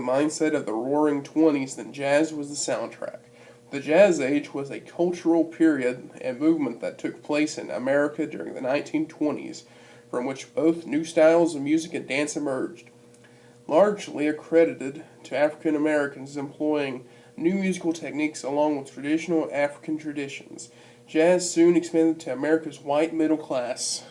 mindset of the Roaring Twenties than jazz was the soundtrack. The Jazz Age was a cultural period and movement that took place in America during the 1920s, from which both new styles of music and dance emerged, largely accredited to African Americans employing new musical techniques along with traditional African traditions. Jazz soon expanded to America's white middle class.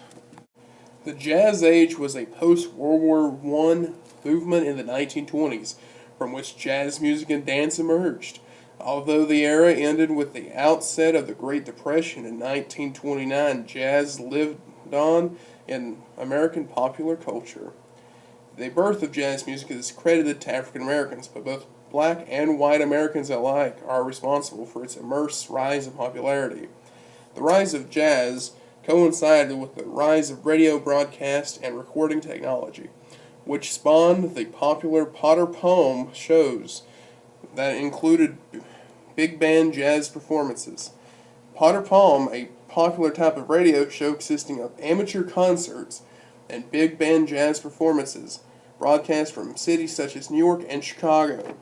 The Jazz Age was a post-World War I movement in the 1920s, from which jazz music and dance emerged. Although the era ended with the outset of the Great Depression in 1929, jazz lived on in American popular culture. The birth of jazz music is credited to African Americans, but both black and white Americans alike are responsible for its immense rise in popularity. The rise of jazz coincided with the rise of radio broadcast and recording technology, which spawned the popular Potter Palm shows that included big band jazz performances. Potter Palm, a popular type of radio show consisting of amateur concerts and big band jazz performances, broadcast from cities such as New York and Chicago.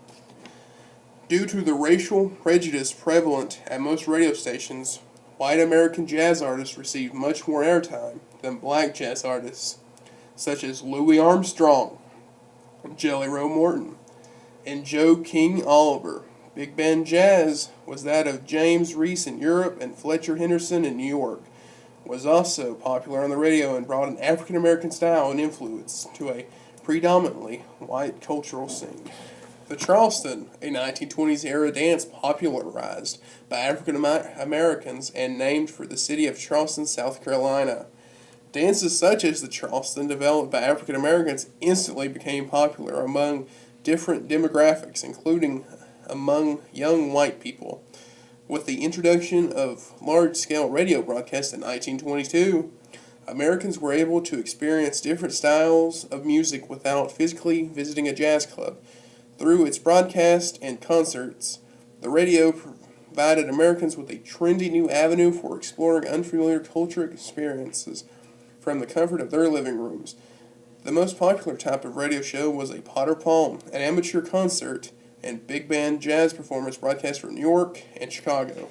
Due to the racial prejudice prevalent at most radio stations, white American jazz artists received much more airtime than black jazz artists, such as Louis Armstrong, Jelly Roll Morton, and Joe King Oliver. Big band jazz was that of James Reese in Europe and Fletcher Henderson in New York. Was also popular on the radio and brought an African American style and influence to a predominantly white cultural scene. The Charleston, a 1920s era dance popularized by African Americans and named for the city of Charleston, South Carolina. Dances such as the Charleston, developed by African Americans, instantly became popular among different demographics, including among young white people. With the introduction of large-scale radio broadcasts in 1922, Americans were able to experience different styles of music without physically visiting a jazz club. Through its broadcast and concerts, the radio provided Americans with a trendy new avenue for exploring unfamiliar cultural experiences from the comfort of their living rooms. The most popular type of radio show was a Potter Palm, an amateur concert and big band jazz performance broadcast from New York and Chicago.